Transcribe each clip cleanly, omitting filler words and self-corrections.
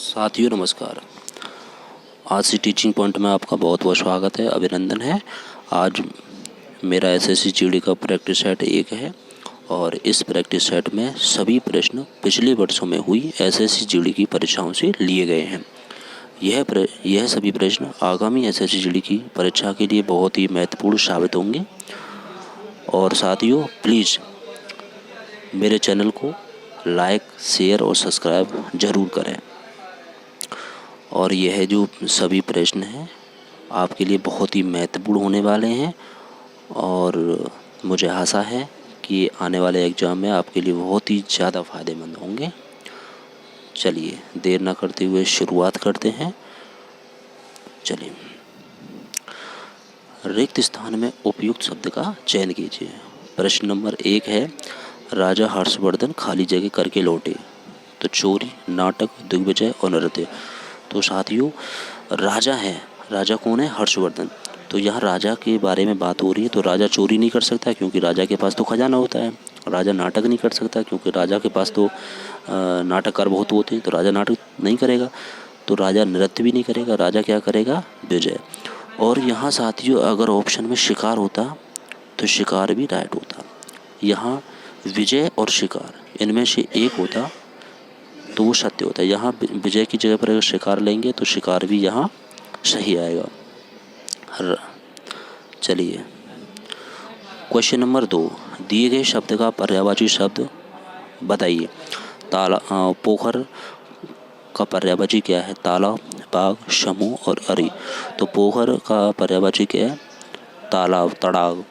साथियों नमस्कार। आज से टीचिंग पॉइंट में आपका बहुत बहुत स्वागत है, अभिनंदन है। आज मेरा एसएससी जीडी का प्रैक्टिस सेट 1 है और इस प्रैक्टिस सेट में सभी प्रश्न पिछले वर्षों में हुई एसएससी जीडी की परीक्षाओं से लिए गए हैं। यह सभी प्रश्न आगामी एसएससी जीडी की परीक्षा के लिए बहुत ही महत्वपूर्ण साबित होंगे। और साथियों प्लीज़ मेरे चैनल को लाइक, शेयर और सब्सक्राइब ज़रूर करें। और यह जो सभी प्रश्न हैं आपके लिए बहुत ही महत्वपूर्ण होने वाले हैं और मुझे आशा है कि आने वाले एग्ज़ाम में आपके लिए बहुत ही ज़्यादा फ़ायदेमंद होंगे। चलिए देर ना करते हुए शुरुआत करते हैं। चलिए, रिक्त स्थान में उपयुक्त शब्द का चयन कीजिए। प्रश्न नंबर 1 है, राजा हर्षवर्धन खाली जगह करके लौटे। तो चोरी, नाटक, दिग्विजय और नृत्य। तो साथियों राजा है, राजा कौन है? हर्षवर्धन। तो यहाँ राजा के बारे में बात हो रही है। तो राजा चोरी नहीं कर सकता क्योंकि राजा के पास तो खजाना होता है। राजा नाटक नहीं कर सकता क्योंकि राजा के पास तो नाटककार बहुत होते हैं, तो राजा नाटक नहीं करेगा। तो राजा नृत्य भी नहीं करेगा। राजा क्या करेगा? विजय। और यहाँ साथियों अगर ऑप्शन में शिकार होता तो शिकार भी राइट होता। यहाँ विजय और शिकार इनमें से एक होता तो वो सत्य होता है। यहाँ विजय की जगह पर अगर शिकार लेंगे तो शिकार भी यहाँ सही आएगा। चलिए क्वेश्चन नंबर 2, दिए गए शब्द का पर्यायवाची शब्द बताइए। पोखर का पर्यायवाची क्या है? तालाब, बाग, समूह और अरी। तो पोखर का पर्यायवाची क्या है? तालाब, तड़ाग।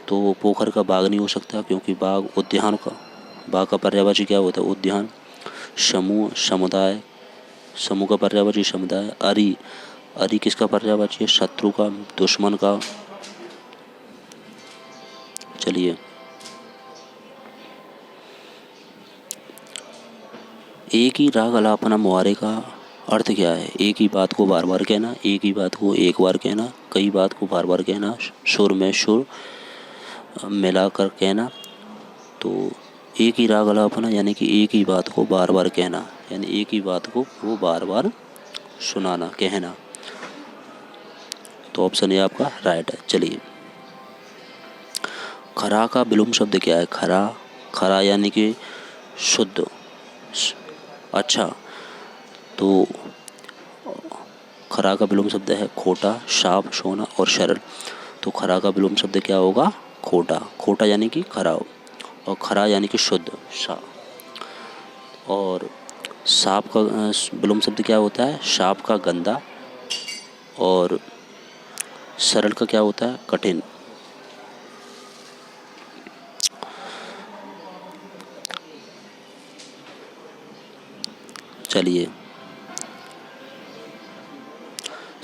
तो पोखर का बाग नहीं हो सकता क्योंकि बाग उद्यान का, बाग का पर्यायवाची क्या होता है? उद्यान। समूह, समुदाय, समूह का पर्यायवाची समुदाय। अरी, अरी किसका पर्यायवाची है? शत्रु का, दुश्मन का। चलिए एक ही राग अलापना मुहावरे का अर्थ क्या है? एक ही बात को बार बार कहना, एक ही बात को एक बार कहना, कई बात को बार बार कहना, सुर में सुर मिलाकर कहना। तो एक ही राग अलापना यानी कि एक ही बात को बार बार कहना, यानी एक ही बात को वो बार बार सुनाना, कहना। तो ऑप्शन ए आपका राइट है। चलिए खरा का विलोम शब्द क्या है? खरा, खरा यानी कि शुद्ध, अच्छा। तो खरा का विलोम शब्द है खोटा, साफ, सोना और सरल। तो खरा का विलोम शब्द क्या होगा? खोटा। खोटा यानी कि खराब और खरा यानी कि शुद्ध, साफ। और साफ का विलोम शब्द क्या होता है? साफ का गंदा और सरल का क्या होता है? कठिन। चलिए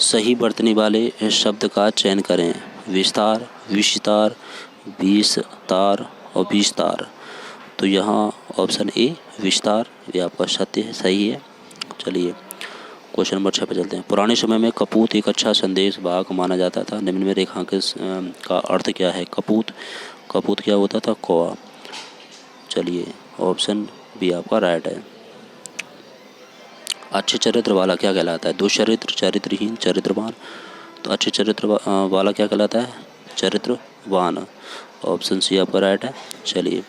सही बरतने वाले शब्द का चयन करें। विस्तार, विस्तार, विस्तार और विस्तार। तो यहाँ ऑप्शन ए विस्तार ये आपका सत्य है, सही है। चलिए क्वेश्चन नंबर 6 पे चलते हैं। पुराने समय में कपूत एक अच्छा संदेश वाहक माना जाता था। निम्न में रेखांकन का अर्थ क्या है? कपूत, कपूत क्या होता था? कौवा। चलिए ऑप्शन बी आपका राइट है। अच्छे चरित्र वाला क्या कहलाता है? दुष्चरित्र, चरित्रहीन, चरित्रवान। तो अच्छे चरित्र वाला क्या कहलाता है? चरित्रवान। ऑप्शन सी आपका राइट है। चलिए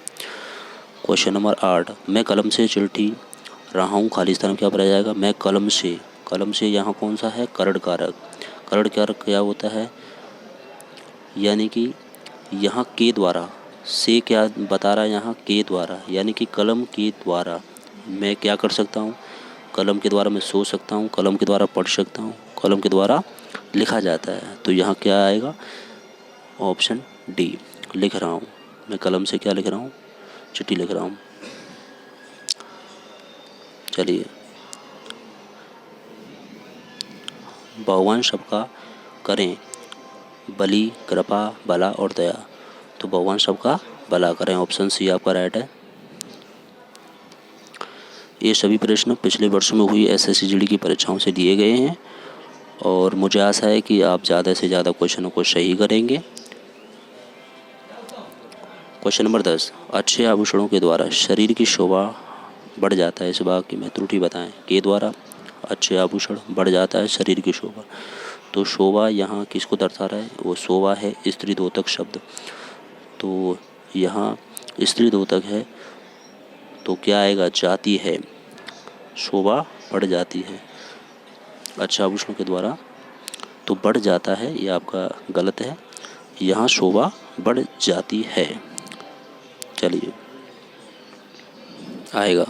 क्वेश्चन नंबर 8, मैं कलम से चिट्ठी रहा हूँ, खाली स्थान में क्या भरा जाएगा? मैं कलम से, कलम से यहाँ कौन सा है? करण कारक। करण कारक क्या होता है? यानी कि यहाँ के द्वारा, से क्या बता रहा है? यहाँ के द्वारा, यानी कि कलम के द्वारा मैं क्या कर सकता हूँ? कलम के द्वारा मैं सोच सकता हूँ, कलम के द्वारा पढ़ सकता हूँ, कलम के द्वारा लिखा जाता है। तो यहाँ क्या आएगा? ऑप्शन डी, लिख रहा हूँ। मैं कलम से क्या लिख रहा हूँ? चिट्ठी लिख रहा हूँ। चलिए बहुवचन शब्द का करें। बलि, कृपा, भला और दया। तो बहुवचन शब्द का भला करें। ऑप्शन सी आपका राइट है। ये सभी प्रश्न पिछले वर्षों में हुई एसएससी जीडी की परीक्षाओं से दिए गए हैं और मुझे आशा है कि आप ज़्यादा से ज़्यादा क्वेश्चनों को सही करेंगे। क्वेश्चन नंबर 10, अच्छे आभूषणों के द्वारा शरीर की शोभा बढ़ जाता है, इस वाक्य में त्रुटि बताएं। के द्वारा अच्छे आभूषण बढ़ जाता है शरीर की शोभा। तो शोभा यहाँ किसको दर्शा रहा है? वो शोभा है स्त्रीद्योतक शब्द। तो यहाँ स्त्रीद्योतक है तो क्या आएगा? जाती है, शोभा बढ़ जाती है अच्छे आभूषणों के द्वारा, तो बढ़ जाता है, ये आपका गलत है। यहाँ शोभा बढ़ जाती है। चलिए आएगा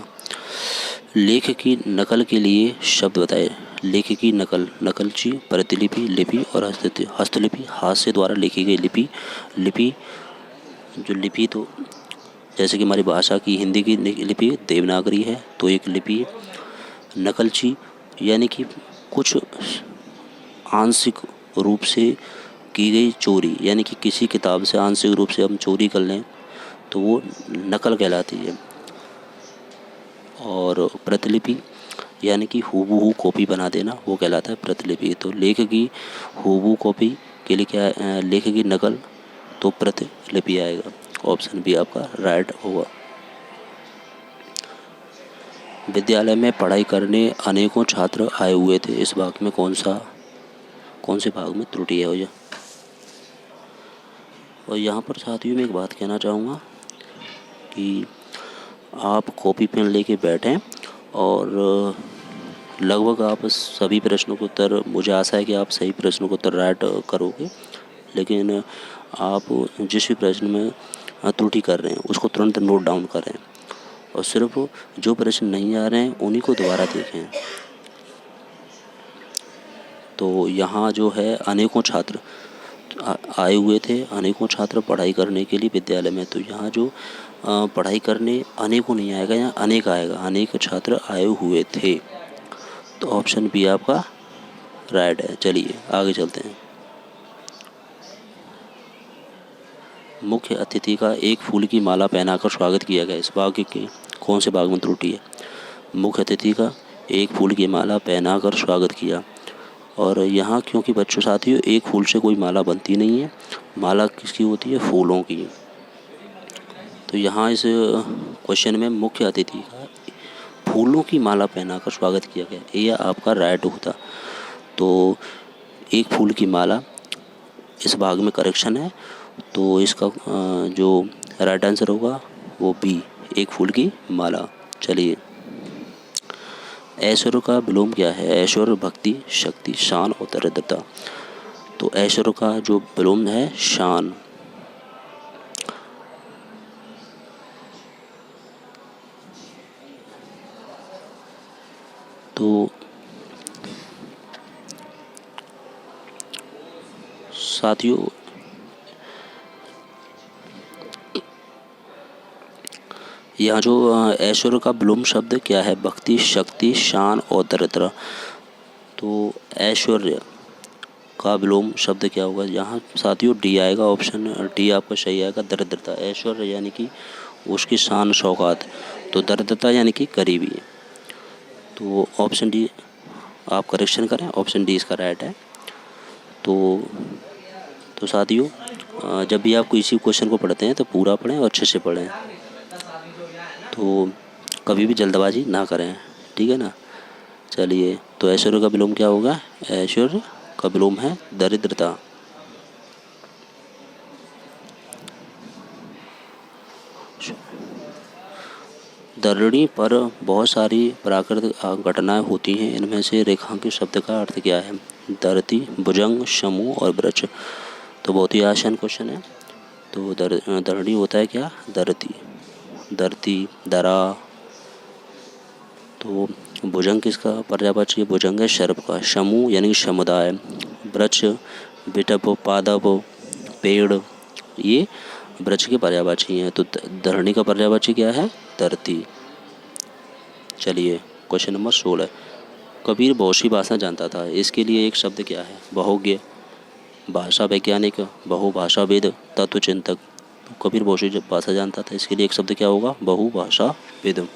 लेख की नकल के लिए शब्द बताए। लेख की नकल, नकलची, प्रतिलिपि, लिपि और हस्तलिपि, हाथ से द्वारा लिखी गई लिपि। लिपि जो लिपि तो जैसे कि हमारी भाषा की हिंदी की लिपि देवनागरी है, तो एक लिपि। नकलची यानी कि कुछ आंशिक रूप से की गई चोरी, यानी कि किसी किताब से आंशिक रूप से हम चोरी कर लें तो वो नकल कहलाती है। और प्रतिलिपि यानी कि हूबहू कॉपी बना देना, वो कहलाता है प्रतिलिपि। तो लेख की हूबहू कॉपी के लिए क्या लेख की नकल, तो प्रतिलिपि आएगा। ऑप्शन बी आपका राइट होगा। विद्यालय में पढ़ाई करने अनेकों छात्र आए हुए थे, इस वाक्य में कौन से भाग में त्रुटि है भैया? और यहाँ पर साथियों में एक बात कहना चाहूँगा कि आप कॉपी पेन लेके बैठें और लगभग आप सभी प्रश्नों के उत्तर, मुझे आशा है कि आप सही प्रश्नों के उत्तर राइट करोगे, लेकिन आप जिस भी प्रश्न में त्रुटि कर रहे हैं उसको तुरंत नोट डाउन करें और सिर्फ जो प्रश्न नहीं आ रहे हैं उन्हीं को दोबारा देखें। तो यहाँ जो है अनेकों छात्र आए हुए थे, अनेकों छात्र पढ़ाई करने के लिए विद्यालय में, तो यहाँ जो पढ़ाई करने अनेकों नहीं आएगा, यहाँ अनेक आएगा, अनेक छात्र आए हुए थे। तो ऑप्शन बी आपका राइट है। चलिए आगे चलते हैं। मुख्य अतिथि का एक फूल की माला पहनाकर स्वागत किया गया, इस वाक्य के कौन से भाग में त्रुटि है? मुख्य अतिथि का एक फूल की माला पहनाकर स्वागत किया, और यहाँ क्योंकि बच्चों साथियों एक फूल से कोई माला बनती नहीं है, माला किसकी होती है? फूलों की। तो यहाँ इस क्वेश्चन में मुख्य अतिथि का फूलों की माला पहनाकर स्वागत किया गया, ये आपका राइट होता। तो एक फूल की माला इस भाग में करेक्शन है, तो इसका जो राइट आंसर होगा वो बी, एक फूल की माला। चलिए ऐश्वर्य का विलोम क्या है? ऐश्वर्य भक्ति, शक्ति, शान और दरिद्रता। तो ऐश्वर्य का जो विलोम है शान। तो साथियों यहाँ जो ऐश्वर्य का विलोम शब्द क्या है? भक्ति, शक्ति, शान और दरिद्र। तो ऐश्वर्य का विलोम शब्द क्या होगा? यहाँ साथियों डी आएगा, ऑप्शन डी आपका सही आएगा, दरिद्रता। ऐश्वर्य यानी कि उसकी शान शौकात, तो दरिद्रता यानी कि गरीबी। तो ऑप्शन डी आप करेक्शन करें, ऑप्शन डी इसका राइट है। तो साथियों जब भी आप किसी क्वेश्चन को पढ़ते हैं तो पूरा पढ़ें और अच्छे से पढ़ें, तो कभी भी जल्दबाजी ना करें, ठीक है ना। चलिए तो ऐश्वर्य का विलोम क्या होगा? ऐश्वर्य का विलोम है दरिद्रता। धरणी पर बहुत सारी प्राकृतिक घटनाएं होती हैं, इनमें से रेखांकित शब्द का अर्थ क्या है? धरती, भुजंग, समूह और वृक्ष। तो बहुत ही आसान क्वेश्चन है। तो धरणी होता है क्या? धरती, धरा। तो भुजंग किसका पर्यायवाची है? भुजंग है सर्प का। समूह यानी समुदाय, वृक्ष, बिटप, पादप, पेड़, ये वृक्ष के पर्यायवाची हैं। तो धरणी का पर्यायवाची क्या है? धरती। चलिए क्वेश्चन नंबर 16। कबीर बहुत सी भाषा जानता था, इसके लिए एक शब्द क्या है? बहुज्ञ, भाषा वैज्ञानिक, बहुभाषाविद, तत्वचिंतक। कबीर बहुत सी भाषा जानता था, इसके लिए एक शब्द क्या होगा? बहुभाषाविद।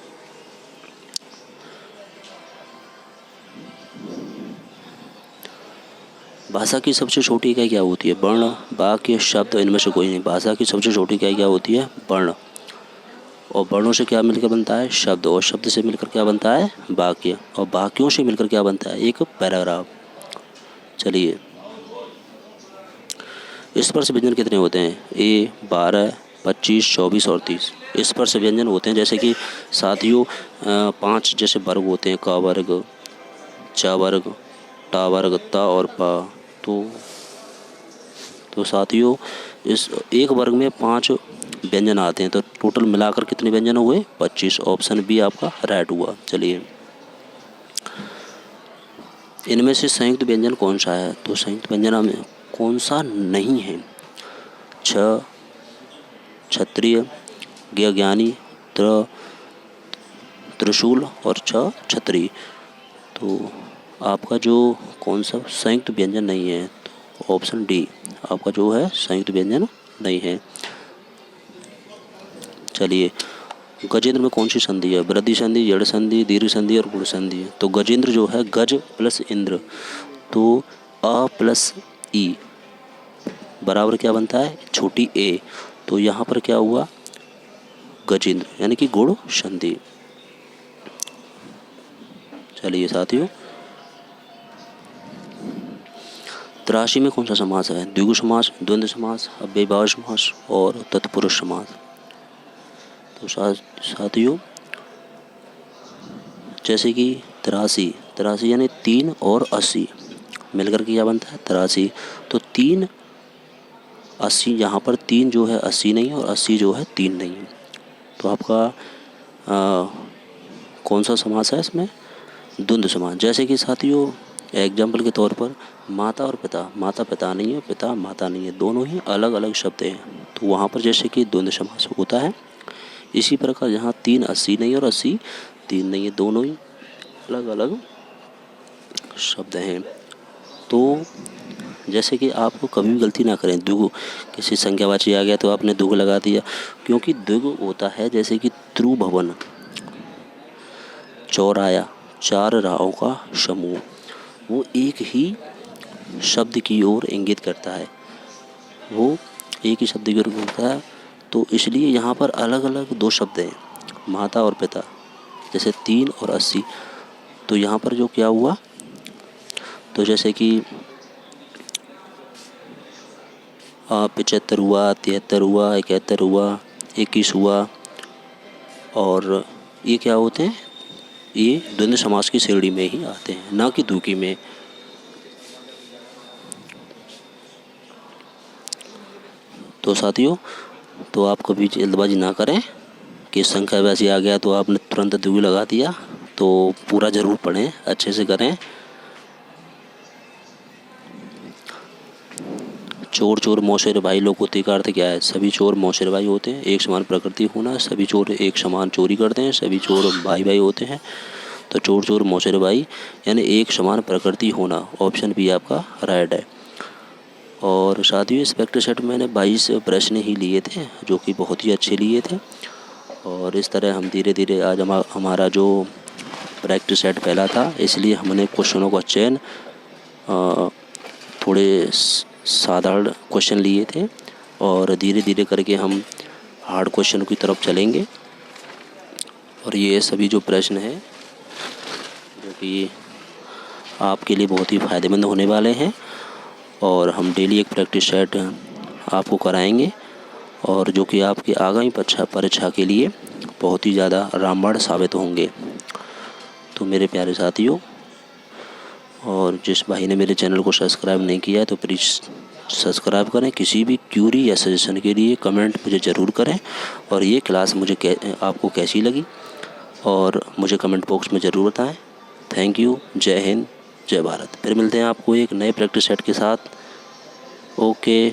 भाषा की सबसे छोटी इकाई क्या होती है? वर्ण, वाक्य, शब्द, इनमें से कोई नहीं। भाषा की सबसे छोटी इकाई क्या होती है? वर्ण। और वर्णों से क्या मिलकर बनता है? शब्द। और शब्द से मिलकर क्या बनता है? वाक्य। और वाक्यों से मिलकर क्या बनता है? एक पैराग्राफ। चलिए, स्पर्श व्यंजन कितने होते हैं? 12, 25, 24 और 30 स्पर्श व्यंजन होते हैं। जैसे कि साथियों 5 जैसे वर्ग होते हैं, का वर्ग, चा वर्ग, टा वर्ग, ता और पा। तो साथियों इस एक वर्ग में 5 व्यंजन आते हैं, तो टोटल मिलाकर कितने व्यंजन हुए? 25। ऑप्शन बी आपका राइट हुआ। चलिए, इनमें से संयुक्त व्यंजन कौन सा है? तो संयुक्त व्यंजन में कौन सा नहीं है? छ क्षत्रिय, ज्ञ ज्ञानी, त्रिशूल और छ छत्री। तो आपका जो कौन सा संयुक्त व्यंजन नहीं है? तो ऑप्शन डी आपका जो है संयुक्त व्यंजन नहीं है। चलिए, गजेंद्र में कौन सी संधि है? वृद्धि संधि, जड़ संधि, दीर्घ संधि और गुण संधि। तो गजेंद्र जो है गज प्लस इंद्र, तो अ प्लस ई बराबर क्या बनता है? छोटी ए। तो यहाँ पर क्या हुआ? गजेंद्र यानी कि गुण संधि। चलिए साथियों, 83 में कौन सा समास है? द्विगु समास, द्वंद्व समास, अव्ययभाव समास और तत्पुरुष समास। तो साथियों जैसे कि 83 यानी 3 और 80 मिलकर के क्या बनता है? 83। तो 3 80, यहाँ पर 3 जो है 80 नहीं है और 80 जो है 3 नहीं है। तो आपका कौन सा समास है इसमें? द्वंद्व समास। जैसे कि साथियों एग्जाम्पल के तौर पर माता और पिता, माता पिता नहीं है, पिता माता नहीं है, दोनों ही अलग अलग शब्द हैं, तो वहाँ पर जैसे कि द्वंद्व समास होता है। इसी प्रकार यहाँ 3 80 नहीं और 80 3 नहीं है, दोनों ही अलग अलग शब्द हैं। तो जैसे कि आपको कभी भी गलती ना करें, द्विगु किसी संख्यावाची आ गया तो आपने द्विगु लगा दिया, क्योंकि द्विगु होता है जैसे कि त्रिभुवन, चौराया, 4 राहों का समूह, वो एक ही शब्द की ओर इंगित करता है, वो एक ही शब्द की ओर होता है। तो इसलिए यहाँ पर अलग अलग 2 शब्द हैं, माता और पिता, जैसे 3 और 80। तो यहाँ पर जो क्या हुआ, तो जैसे कि 75 हुआ, 73 हुआ, 71 हुआ, 21 हुआ, और ये क्या होते हैं? ये द्वंद्व समास की श्रेणी में ही आते हैं, ना कि द्विगु में। तो साथियों, तो आप कभी जल्दबाजी ना करें कि संख्यावाची आ गया तो आपने तुरंत द्विगु लगा दिया। तो पूरा ज़रूर पढ़ें, अच्छे से करें। चोर चोर मौसेर भाई लोकोक्ति का अर्थ क्या है? सभी चोर मौसेर भाई होते हैं, एक समान प्रकृति होना, सभी चोर एक समान चोरी करते हैं, सभी चोर भाई भाई होते हैं। तो चोर चोर मौसेर भाई यानी एक समान प्रकृति होना, ऑप्शन बी आपका राइट है। और साथियों इस प्रैक्टिस सेट में मैंने 22 प्रश्न ही लिए थे, जो कि बहुत ही अच्छे लिए थे। और इस तरह हम धीरे धीरे आज हमारा जो प्रैक्टिस सेट फैला था, इसलिए हमने क्वेश्चनों का चयन थोड़े साधारण क्वेश्चन लिए थे, और धीरे धीरे करके हम हार्ड क्वेश्चन की तरफ चलेंगे। और ये सभी जो प्रश्न हैं जो कि आपके लिए बहुत ही फ़ायदेमंद होने वाले हैं, और हम डेली एक प्रैक्टिस सेट आपको कराएंगे, और जो कि आपकी आगामी परीक्षा के लिए बहुत ही ज़्यादा रामबाण साबित होंगे। तो मेरे प्यारे साथियों, और जिस भाई ने मेरे चैनल को सब्सक्राइब नहीं किया है तो प्लीज़ सब्सक्राइब करें। किसी भी क्यूरी या सजेशन के लिए कमेंट मुझे ज़रूर करें, और ये क्लास मुझे आपको कैसी लगी और मुझे कमेंट बॉक्स में ज़रूर बताएं। Thank you. जय हिंद, जय भारत। फिर मिलते हैं आपको एक नए प्रैक्टिस सेट के साथ। ओके।